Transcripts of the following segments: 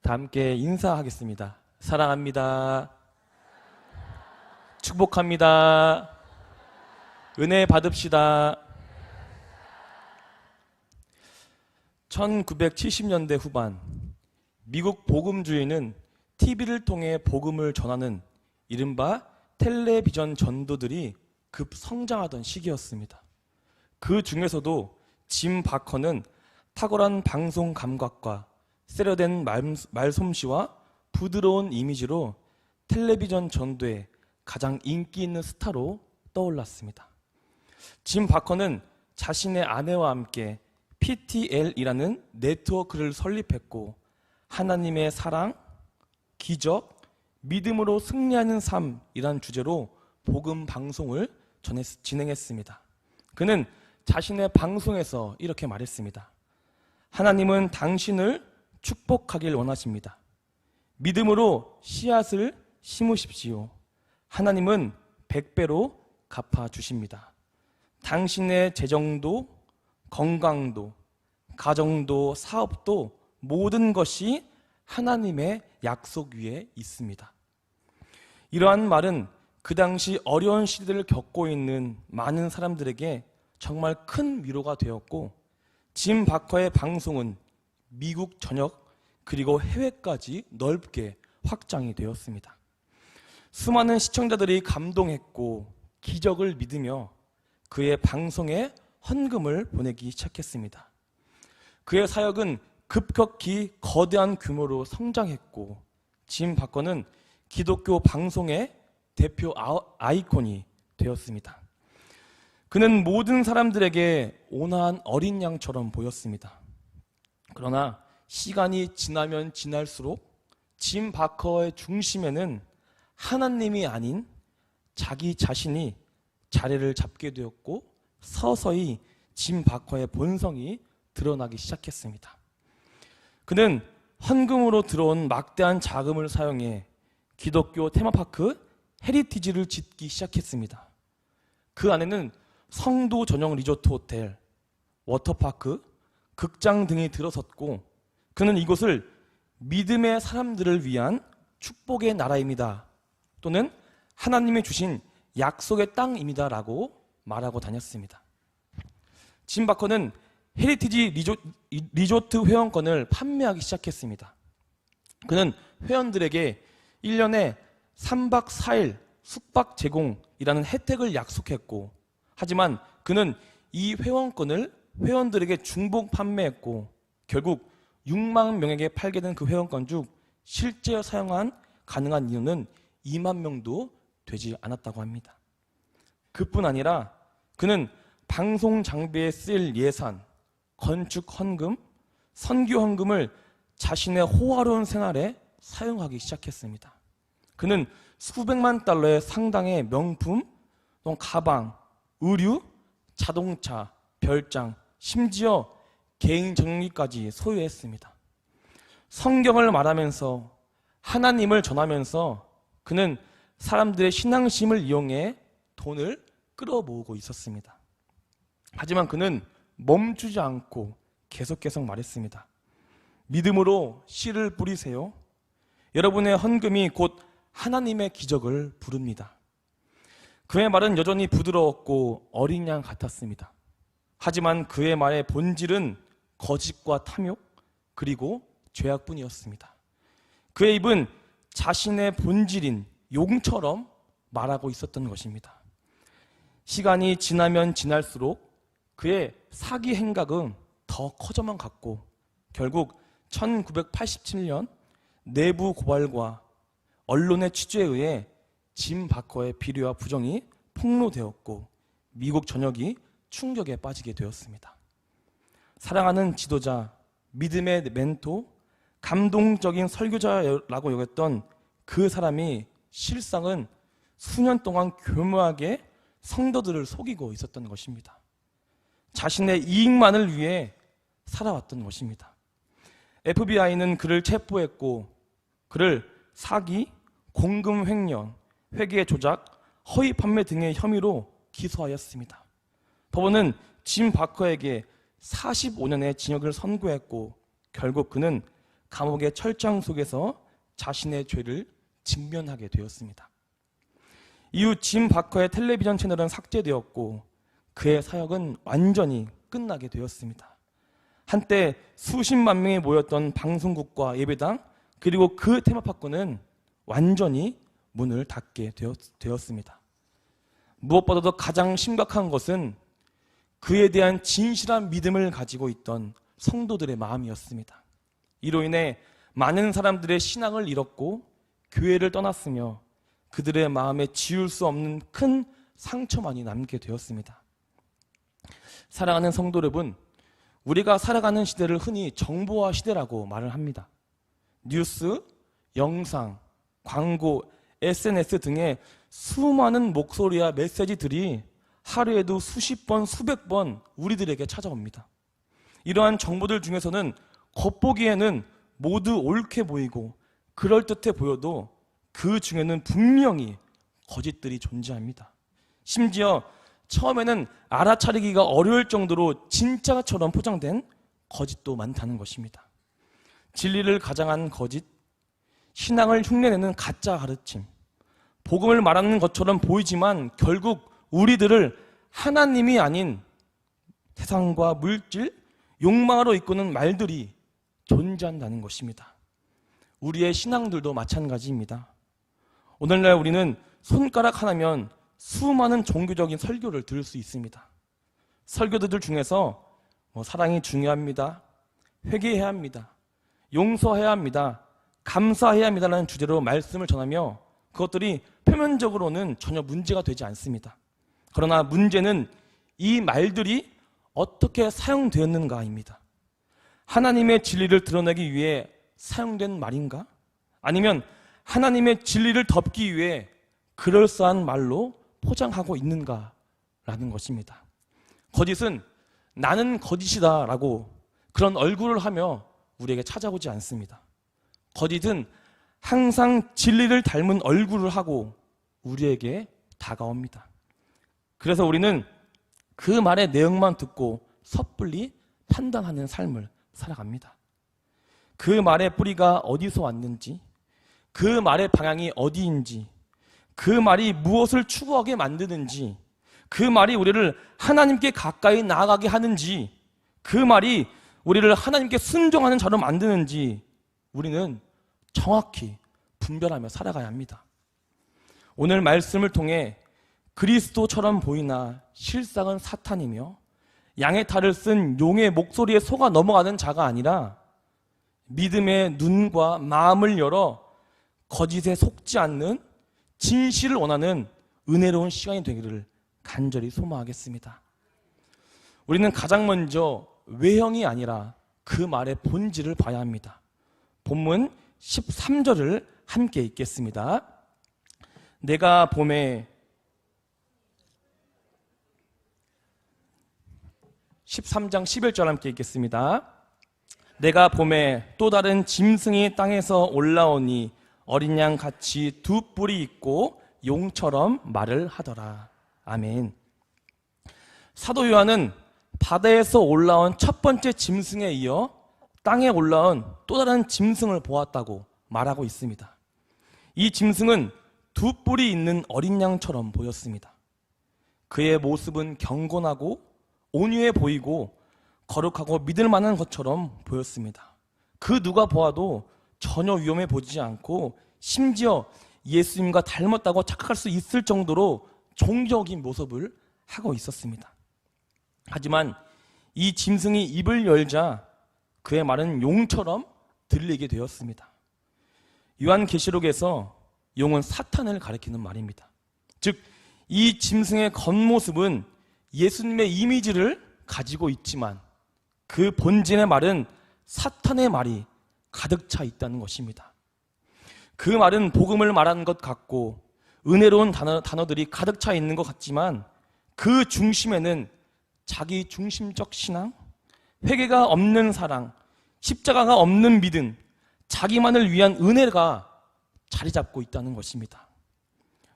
다 함께 인사하겠습니다. 사랑합니다. 축복합니다. 은혜 받읍시다. 1970년대 후반 미국 복음주의는 TV를 통해 복음을 전하는 이른바 텔레비전 전도들이 급성장하던 시기였습니다. 그 중에서도 짐 바커는 탁월한 방송 감각과 세련된 말솜씨와 부드러운 이미지로 텔레비전 전도에 가장 인기 있는 스타로 떠올랐습니다. 짐 바커는 자신의 아내와 함께 PTL이라는 네트워크를 설립했고 하나님의 사랑, 기적, 믿음으로 승리하는 삶이라는 주제로 복음 방송을 진행했습니다. 그는 자신의 방송에서 이렇게 말했습니다. 하나님은 당신을 축복하길 원하십니다. 믿음으로 씨앗을 심으십시오. 하나님은 100배로 갚아주십니다. 당신의 재정도, 건강도, 가정도, 사업도 모든 것이 하나님의 약속 위에 있습니다. 이러한 말은 그 당시 어려운 시대를 겪고 있는 많은 사람들에게 정말 큰 위로가 되었고 짐 바커의 방송은 미국 전역 그리고 해외까지 넓게 확장이 되었습니다. 수많은 시청자들이 감동했고 기적을 믿으며 그의 방송에 헌금을 보내기 시작했습니다. 그의 사역은 급격히 거대한 규모로 성장했고 짐 바커는 기독교 방송의 대표 아이콘이 되었습니다. 그는 모든 사람들에게 온화한 어린 양처럼 보였습니다. 그러나 시간이 지나면 지날수록 짐 바커의 중심에는 하나님이 아닌 자기 자신이 자리를 잡게 되었고 서서히 짐 바커의 본성이 드러나기 시작했습니다. 그는 헌금으로 들어온 막대한 자금을 사용해 기독교 테마파크 헤리티지를 짓기 시작했습니다. 그 안에는 성도 전용 리조트 호텔, 워터파크, 극장 등이 들어섰고 그는 이곳을 믿음의 사람들을 위한 축복의 나라입니다. 또는 하나님이 주신 약속의 땅입니다. 라고 말하고 다녔습니다. 짐 바커는 헤리티지 리조트 회원권을 판매하기 시작했습니다. 그는 회원들에게 1년에 3박 4일 숙박 제공이라는 혜택을 약속했고 하지만 그는 이 회원권을 회원들에게 중복 판매했고 결국 6만 명에게 팔게 된 그 회원권 중 실제 사용한 가능한 이유는 2만 명도 되지 않았다고 합니다. 그뿐 아니라 그는 방송 장비에 쓰일 예산, 건축 헌금, 선교 헌금을 자신의 호화로운 생활에 사용하기 시작했습니다. 그는 수백만 달러의 상당의 명품, 가방, 의류, 자동차, 별장, 심지어 개인 정리까지 소유했습니다. 성경을 말하면서 하나님을 전하면서 그는 사람들의 신앙심을 이용해 돈을 끌어모으고 있었습니다. 하지만 그는 멈추지 않고 계속 말했습니다. 믿음으로 씨를 뿌리세요. 여러분의 헌금이 곧 하나님의 기적을 부릅니다. 그의 말은 여전히 부드러웠고 어린 양 같았습니다. 하지만 그의 말의 본질은 거짓과 탐욕 그리고 죄악뿐이었습니다. 그의 입은 자신의 본질인 용처럼 말하고 있었던 것입니다. 시간이 지나면 지날수록 그의 사기 행각은 더 커져만 갔고 결국 1987년 내부 고발과 언론의 취재에 의해 짐 바커의 비리와 부정이 폭로되었고 미국 전역이 충격에 빠지게 되었습니다. 사랑하는 지도자, 믿음의 멘토, 감동적인 설교자라고 여겼던 그 사람이 실상은 수년 동안 교묘하게 성도들을 속이고 있었던 것입니다. 자신의 이익만을 위해 살아왔던 것입니다. FBI는 그를 체포했고 그를 사기, 공금 횡령, 회계 조작, 허위 판매 등의 혐의로 기소하였습니다. 법원은 짐 바커에게 45년의 징역을 선고했고 결국 그는 감옥의 철장 속에서 자신의 죄를 직면하게 되었습니다. 이후 짐 바커의 텔레비전 채널은 삭제되었고 그의 사역은 완전히 끝나게 되었습니다. 한때 수십만 명이 모였던 방송국과 예배당 그리고 그 테마파크는 완전히 문을 닫게 되었습니다. 무엇보다도 가장 심각한 것은 그에 대한 진실한 믿음을 가지고 있던 성도들의 마음이었습니다. 이로 인해 많은 사람들의 신앙을 잃었고 교회를 떠났으며 그들의 마음에 지울 수 없는 큰 상처만이 남게 되었습니다. 사랑하는 성도 여러분, 우리가 살아가는 시대를 흔히 정보화 시대라고 말을 합니다. 뉴스, 영상, 광고, SNS 등의 수많은 목소리와 메시지들이 하루에도 수십 번, 수백 번 우리들에게 찾아옵니다. 이러한 정보들 중에서는 겉보기에는 모두 옳게 보이고 그럴듯해 보여도 그 중에는 분명히 거짓들이 존재합니다. 심지어 처음에는 알아차리기가 어려울 정도로 진짜처럼 포장된 거짓도 많다는 것입니다. 진리를 가장한 거짓, 신앙을 흉내내는 가짜 가르침, 복음을 말하는 것처럼 보이지만 결국 우리들을 하나님이 아닌 세상과 물질, 욕망으로 이끄는 말들이 존재한다는 것입니다. 우리의 신앙들도 마찬가지입니다. 오늘날 우리는 손가락 하나면 수많은 종교적인 설교를 들을 수 있습니다. 설교들 중에서 사랑이 중요합니다, 회개해야 합니다, 용서해야 합니다, 감사해야 합니다라는 주제로 말씀을 전하며 그것들이 표면적으로는 전혀 문제가 되지 않습니다. 그러나 문제는 이 말들이 어떻게 사용되었는가입니다. 하나님의 진리를 드러내기 위해 사용된 말인가? 아니면 하나님의 진리를 덮기 위해 그럴싸한 말로 포장하고 있는가라는 것입니다. 거짓은 나는 거짓이다 라고 그런 얼굴을 하며 우리에게 찾아오지 않습니다. 거짓은 항상 진리를 닮은 얼굴을 하고 우리에게 다가옵니다. 그래서 우리는 그 말의 내용만 듣고 섣불리 판단하는 삶을 살아갑니다. 그 말의 뿌리가 어디서 왔는지, 그 말의 방향이 어디인지, 그 말이 무엇을 추구하게 만드는지, 그 말이 우리를 하나님께 가까이 나아가게 하는지, 그 말이 우리를 하나님께 순종하는 자로 만드는지 우리는 정확히 분별하며 살아가야 합니다. 오늘 말씀을 통해 그리스도처럼 보이나 실상은 사탄이며 양의 탈을 쓴 용의 목소리에 속아 넘어가는 자가 아니라 믿음의 눈과 마음을 열어 거짓에 속지 않는 진실을 원하는 은혜로운 시간이 되기를 간절히 소망하겠습니다. 우리는 가장 먼저 외형이 아니라 그 말의 본질을 봐야 합니다. 본문 13절을 함께 읽겠습니다. 내가 봄에 13장 11절 함께 읽겠습니다. 내가 봄에 또 다른 짐승이 땅에서 올라오니 어린 양 같이 두 뿔이 있고 용처럼 말을 하더라. 아멘. 사도 요한은 바다에서 올라온 첫 번째 짐승에 이어 땅에 올라온 또 다른 짐승을 보았다고 말하고 있습니다. 이 짐승은 두 뿔이 있는 어린 양처럼 보였습니다. 그의 모습은 경건하고 온유해 보이고 거룩하고 믿을 만한 것처럼 보였습니다. 그 누가 보아도 전혀 위험해 보이지 않고 심지어 예수님과 닮았다고 착각할 수 있을 정도로 종교적인 모습을 하고 있었습니다. 하지만 이 짐승이 입을 열자 그의 말은 용처럼 들리게 되었습니다. 요한계시록에서 용은 사탄을 가리키는 말입니다. 즉, 이 짐승의 겉모습은 예수님의 이미지를 가지고 있지만 그 본질의 말은 사탄의 말이 가득 차 있다는 것입니다. 그 말은 복음을 말하는 것 같고 은혜로운 단어들이 가득 차 있는 것 같지만 그 중심에는 자기 중심적 신앙, 회개가 없는 사랑, 십자가가 없는 믿음, 자기만을 위한 은혜가 자리 잡고 있다는 것입니다.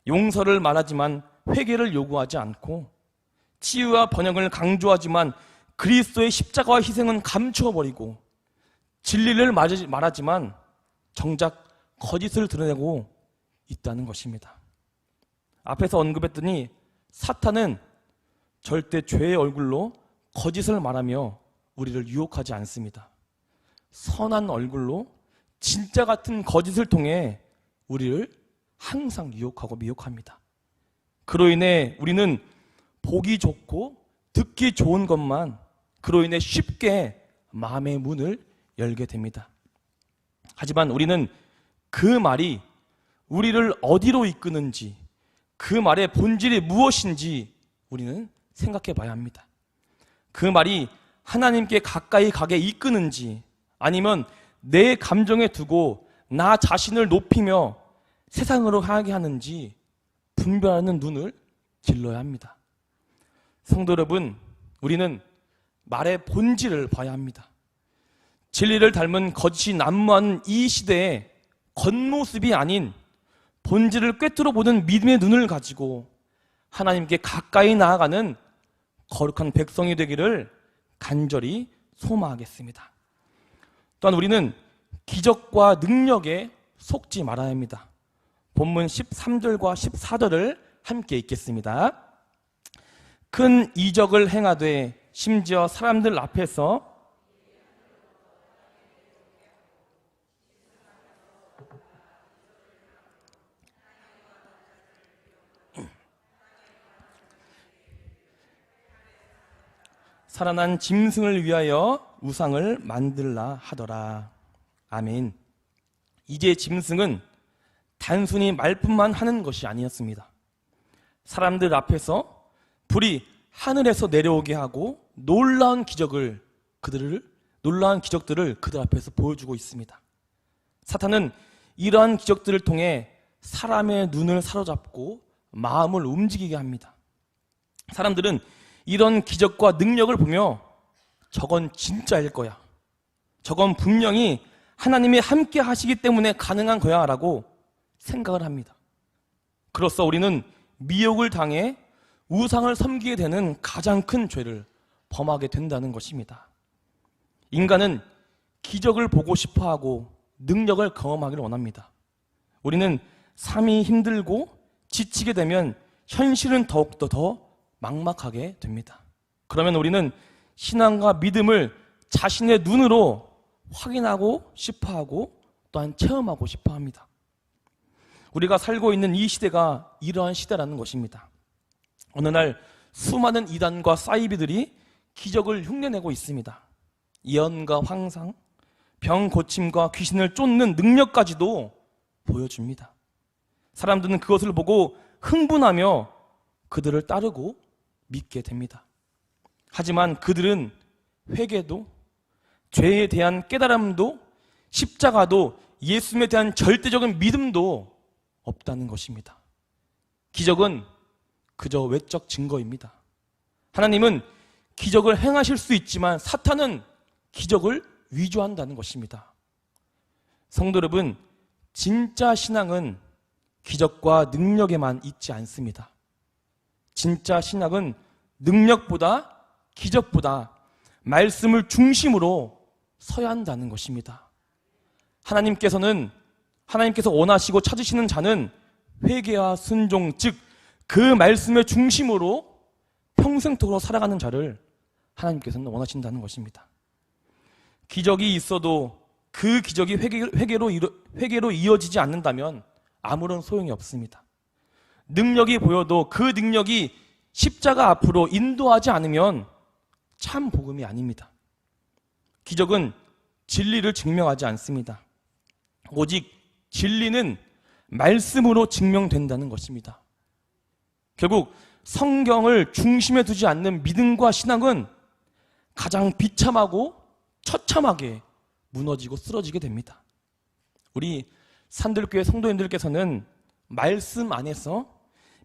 용서를 말하지만 회개를 요구하지 않고 치유와 번영을 강조하지만 그리스도의 십자가와 희생은 감추어버리고 진리를 말하지만 정작 거짓을 드러내고 있다는 것입니다. 앞에서 언급했더니 사탄은 절대 죄의 얼굴로 거짓을 말하며 우리를 유혹하지 않습니다. 선한 얼굴로 진짜 같은 거짓을 통해 우리를 항상 유혹하고 미혹합니다. 그로 인해 우리는 보기 좋고 듣기 좋은 것만 그로 인해 쉽게 마음의 문을 열게 됩니다. 하지만 우리는 그 말이 우리를 어디로 이끄는지, 그 말의 본질이 무엇인지 우리는 생각해 봐야 합니다. 그 말이 하나님께 가까이 가게 이끄는지, 아니면 내 감정에 두고 나 자신을 높이며 세상으로 향하게 하는지 분별하는 눈을 길러야 합니다. 성도 여러분, 우리는 말의 본질을 봐야 합니다. 진리를 닮은 거짓이 난무하는 이 시대에 겉모습이 아닌 본질을 꿰뚫어 보는 믿음의 눈을 가지고 하나님께 가까이 나아가는 거룩한 백성이 되기를 간절히 소망하겠습니다. 또한 우리는 기적과 능력에 속지 말아야 합니다. 본문 13절과 14절을 함께 읽겠습니다. 큰 이적을 행하되 심지어 사람들 앞에서 살아난 짐승을 위하여 우상을 만들라 하더라. 아멘. 이제 짐승은 단순히 말뿐만 하는 것이 아니었습니다. 사람들 앞에서 불이 하늘에서 내려오게 하고 놀라운 기적들을 그들 앞에서 보여주고 있습니다. 사탄은 이러한 기적들을 통해 사람의 눈을 사로잡고 마음을 움직이게 합니다. 사람들은 이런 기적과 능력을 보며 저건 진짜일 거야, 저건 분명히 하나님이 함께 하시기 때문에 가능한 거야 라고 생각을 합니다. 그로써 우리는 미혹을 당해 우상을 섬기게 되는 가장 큰 죄를 범하게 된다는 것입니다. 인간은 기적을 보고 싶어하고 능력을 경험하기를 원합니다. 우리는 삶이 힘들고 지치게 되면 현실은 더욱더 더 막막하게 됩니다. 그러면 우리는 신앙과 믿음을 자신의 눈으로 확인하고 싶어하고 또한 체험하고 싶어합니다. 우리가 살고 있는 이 시대가 이러한 시대라는 것입니다. 어느 날 수많은 이단과 사이비들이 기적을 흉내내고 있습니다. 예언과 환상, 병 고침과 귀신을 쫓는 능력까지도 보여줍니다. 사람들은 그것을 보고 흥분하며 그들을 따르고 믿게 됩니다. 하지만 그들은 회개도, 죄에 대한 깨달음도, 십자가도, 예수님에 대한 절대적인 믿음도 없다는 것입니다. 기적은 그저 외적 증거입니다. 하나님은 기적을 행하실 수 있지만 사탄은 기적을 위조한다는 것입니다. 성도 여러분, 진짜 신앙은 기적과 능력에만 있지 않습니다. 진짜 신앙은 능력보다 기적보다 말씀을 중심으로 서야 한다는 것입니다. 하나님께서 원하시고 찾으시는 자는 회개와 순종, 즉 그 말씀의 중심으로 평생토록 살아가는 자를 하나님께서는 원하신다는 것입니다. 기적이 있어도 그 기적이 회개로 이어지지 않는다면 아무런 소용이 없습니다. 능력이 보여도 그 능력이 십자가 앞으로 인도하지 않으면 참 복음이 아닙니다. 기적은 진리를 증명하지 않습니다. 오직 진리는 말씀으로 증명된다는 것입니다. 결국 성경을 중심에 두지 않는 믿음과 신앙은 가장 비참하고 처참하게 무너지고 쓰러지게 됩니다. 우리 산들교회 성도님들께서는 말씀 안에서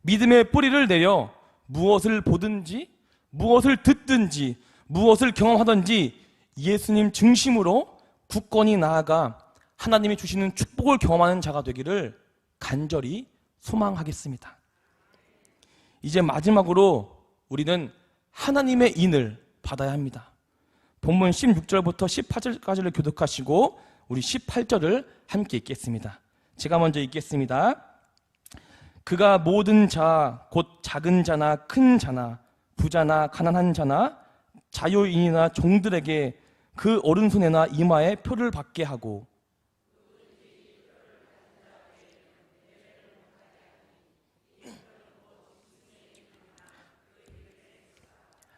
믿음의 뿌리를 내려 무엇을 보든지 무엇을 듣든지 무엇을 경험하든지 예수님 중심으로 굳건히 나아가 하나님이 주시는 축복을 경험하는 자가 되기를 간절히 소망하겠습니다. 이제 마지막으로 우리는 하나님의 인을 받아야 합니다. 본문 16절부터 18절까지를 교독하시고 우리 18절을 함께 읽겠습니다. 제가 먼저 읽겠습니다. 그가 모든 자, 곧 작은 자나 큰 자나 부자나 가난한 자나 자유인이나 종들에게 그 오른손에나 이마에 표를 받게 하고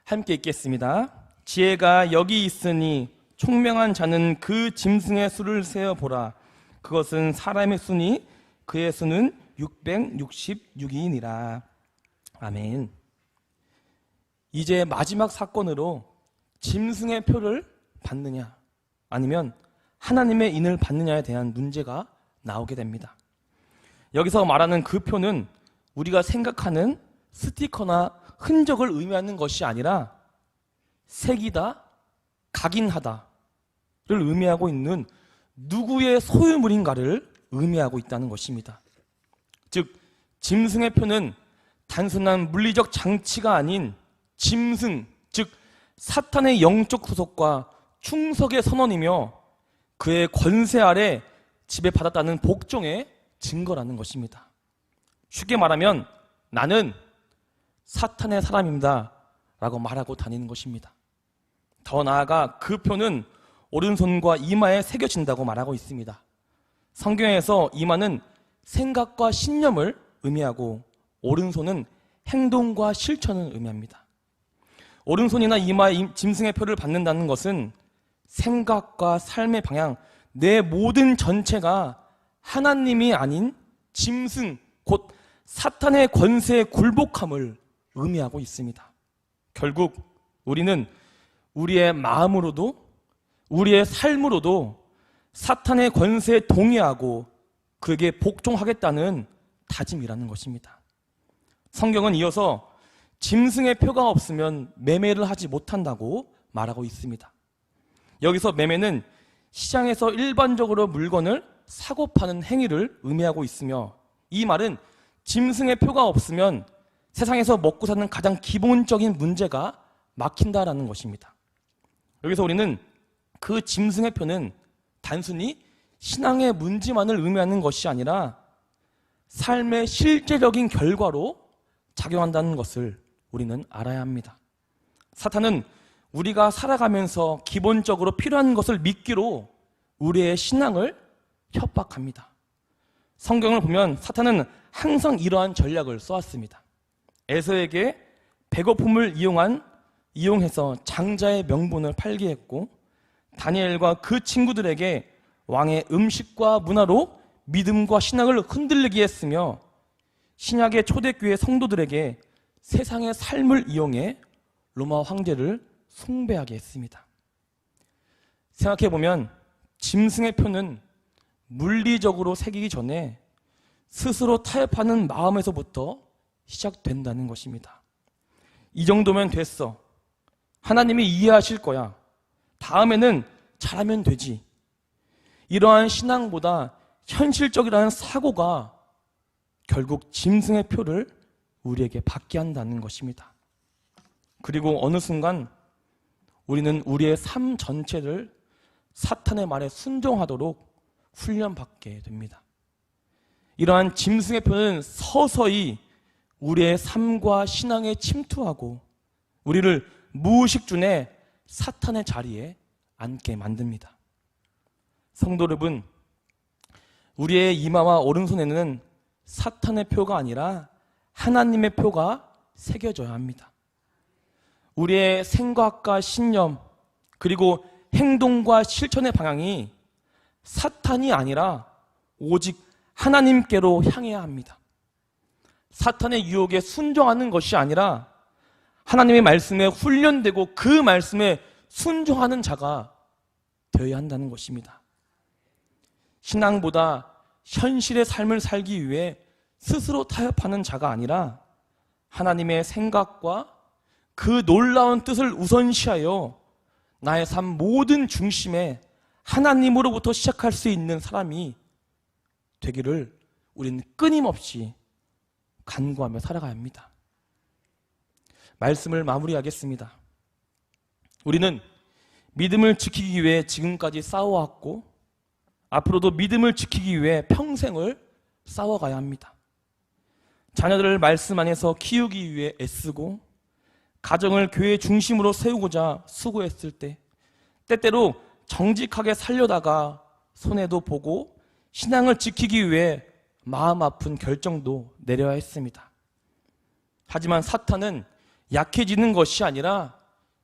함께 읽겠습니다. 지혜가 여기 있으니 총명한 자는 그 짐승의 수를 세어보라. 그것은 사람의 수니 그의 수는 666이니라. 아멘. 이제 마지막 사건으로 짐승의 표를 받느냐 아니면 하나님의 인을 받느냐에 대한 문제가 나오게 됩니다. 여기서 말하는 그 표는 우리가 생각하는 스티커나 흔적을 의미하는 것이 아니라 색이다, 각인하다를 의미하고 있는 누구의 소유물인가를 의미하고 있다는 것입니다. 즉 짐승의 표는 단순한 물리적 장치가 아닌 짐승, 즉 사탄의 영적 소속과 충석의 선언이며 그의 권세 아래 지배받았다는 복종의 증거라는 것입니다. 쉽게 말하면 나는 사탄의 사람입니다 라고 말하고 다니는 것입니다. 더 나아가 그 표는 오른손과 이마에 새겨진다고 말하고 있습니다. 성경에서 이마는 생각과 신념을 의미하고 오른손은 행동과 실천을 의미합니다. 오른손이나 이마에 짐승의 표를 받는다는 것은 생각과 삶의 방향, 내 모든 전체가 하나님이 아닌 짐승, 곧 사탄의 권세에 굴복함을 의미하고 있습니다. 결국 우리는 우리의 마음으로도 우리의 삶으로도 사탄의 권세에 동의하고 그에게 복종하겠다는 다짐이라는 것입니다. 성경은 이어서 짐승의 표가 없으면 매매를 하지 못한다고 말하고 있습니다. 여기서 매매는 시장에서 일반적으로 물건을 사고 파는 행위를 의미하고 있으며 이 말은 짐승의 표가 없으면 세상에서 먹고 사는 가장 기본적인 문제가 막힌다라는 것입니다. 여기서 우리는 그 짐승의 표는 단순히 신앙의 문제만을 의미하는 것이 아니라 삶의 실제적인 결과로 작용한다는 것을 우리는 알아야 합니다. 사탄은 우리가 살아가면서 기본적으로 필요한 것을 믿기로 우리의 신앙을 협박합니다. 성경을 보면 사탄은 항상 이러한 전략을 써왔습니다. 에서에게 배고픔을 이용해서 장자의 명분을 팔게 했고 다니엘과 그 친구들에게 왕의 음식과 문화로 믿음과 신앙을 흔들리게 했으며 신약의 초대교회 성도들에게 세상의 삶을 이용해 로마 황제를 숭배하게 했습니다. 생각해보면 짐승의 표는 물리적으로 새기기 전에 스스로 타협하는 마음에서부터 시작된다는 것입니다. 이 정도면 됐어. 하나님이 이해하실 거야. 다음에는 잘하면 되지. 이러한 신앙보다 현실적이라는 사고가 결국 짐승의 표를 우리에게 받게 한다는 것입니다. 그리고 어느 순간 우리는 우리의 삶 전체를 사탄의 말에 순종하도록 훈련받게 됩니다. 이러한 짐승의 표는 서서히 우리의 삶과 신앙에 침투하고 우리를 무의식 중에 사탄의 자리에 앉게 만듭니다. 성도 여러분, 우리의 이마와 오른손에는 사탄의 표가 아니라 하나님의 표가 새겨져야 합니다. 우리의 생각과 신념 그리고 행동과 실천의 방향이 사탄이 아니라 오직 하나님께로 향해야 합니다. 사탄의 유혹에 순종하는 것이 아니라 하나님의 말씀에 훈련되고 그 말씀에 순종하는 자가 되어야 한다는 것입니다. 신앙보다 현실의 삶을 살기 위해 스스로 타협하는 자가 아니라 하나님의 생각과 그 놀라운 뜻을 우선시하여 나의 삶 모든 중심에 하나님으로부터 시작할 수 있는 사람이 되기를 우리는 끊임없이 간구하며 살아가야 합니다. 말씀을 마무리하겠습니다. 우리는 믿음을 지키기 위해 지금까지 싸워왔고 앞으로도 믿음을 지키기 위해 평생을 싸워가야 합니다. 자녀들을 말씀 안에서 키우기 위해 애쓰고 가정을 교회 중심으로 세우고자 수고했을 때 때때로 정직하게 살려다가 손해도 보고 신앙을 지키기 위해 마음 아픈 결정도 내려야 했습니다. 하지만 사탄은 약해지는 것이 아니라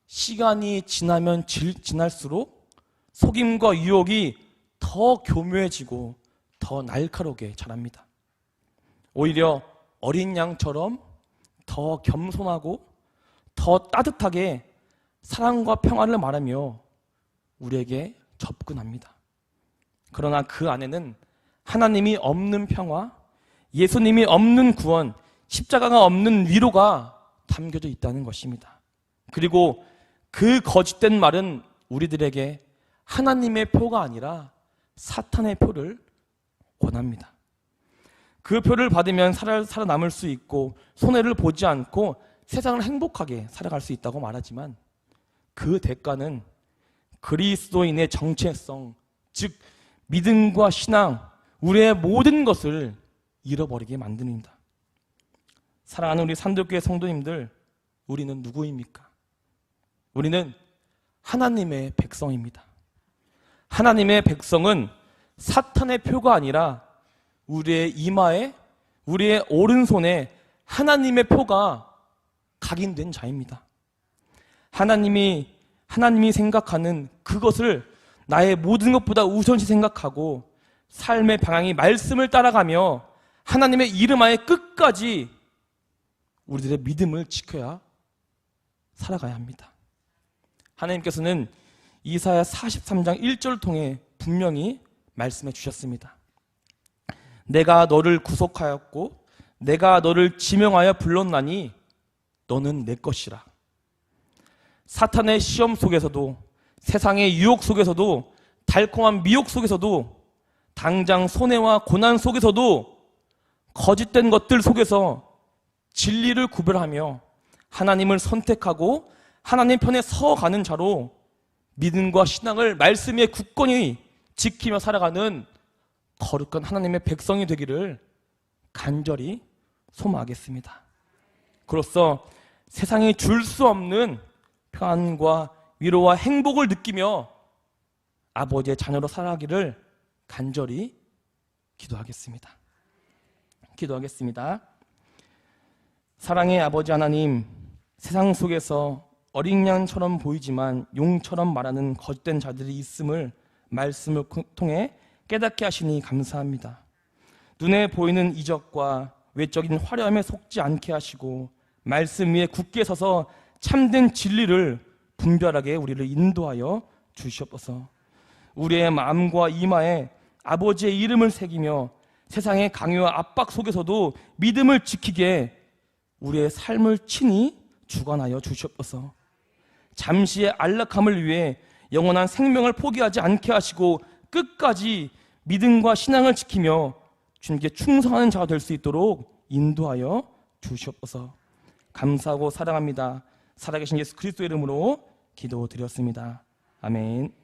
시간이 지나면 지날수록 속임과 유혹이 더 교묘해지고 더 날카롭게 자랍니다. 오히려 어린 양처럼 더 겸손하고 더 따뜻하게 사랑과 평화를 말하며 우리에게 접근합니다. 그러나 그 안에는 하나님이 없는 평화, 예수님이 없는 구원, 십자가가 없는 위로가 담겨져 있다는 것입니다. 그리고 그 거짓된 말은 우리들에게 하나님의 표가 아니라 사탄의 표를 원합니다. 그 표를 받으면 살아남을 수 있고 손해를 보지 않고 세상을 행복하게 살아갈 수 있다고 말하지만 그 대가는 그리스도인의 정체성, 즉 믿음과 신앙, 우리의 모든 것을 잃어버리게 만듭니다. 사랑하는 우리 산들교회 성도님들, 우리는 누구입니까? 우리는 하나님의 백성입니다. 하나님의 백성은 사탄의 표가 아니라 우리의 이마에, 우리의 오른손에 하나님의 표가 각인된 자입니다. 하나님이 생각하는 그것을 나의 모든 것보다 우선시 생각하고 삶의 방향이 말씀을 따라가며 하나님의 이름 하에 끝까지 우리들의 믿음을 지켜야 살아가야 합니다. 하나님께서는 이사야 43장 1절을 통해 분명히 말씀해 주셨습니다. 내가 너를 구속하였고 내가 너를 지명하여 불렀나니 너는 내 것이라. 사탄의 시험 속에서도 세상의 유혹 속에서도 달콤한 미혹 속에서도 당장 손해와 고난 속에서도 거짓된 것들 속에서 진리를 구별하며 하나님을 선택하고 하나님 편에 서가는 자로 믿음과 신앙을 말씀 위에 굳건히 지키며 살아가는 거룩한 하나님의 백성이 되기를 간절히 소망하겠습니다. 그로써 세상이 줄 수 없는 평안과 위로와 행복을 느끼며 아버지의 자녀로 살아가기를 간절히 기도하겠습니다. 사랑의 아버지 하나님, 세상 속에서 어린 양처럼 보이지만 용처럼 말하는 거짓된 자들이 있음을 말씀을 통해 깨닫게 하시니 감사합니다. 눈에 보이는 이적과 외적인 화려함에 속지 않게 하시고 말씀 위에 굳게 서서 참된 진리를 분별하게 우리를 인도하여 주시옵소서. 우리의 마음과 이마에 아버지의 이름을 새기며 세상의 강요와 압박 속에서도 믿음을 지키게 우리의 삶을 친히 주관하여 주시옵소서. 잠시의 안락함을 위해 영원한 생명을 포기하지 않게 하시고 끝까지 믿음과 신앙을 지키며 주님께 충성하는 자가 될 수 있도록 인도하여 주시옵소서. 감사하고 사랑합니다. 살아계신 예수 그리스도의 이름으로 기도드렸습니다. 아멘.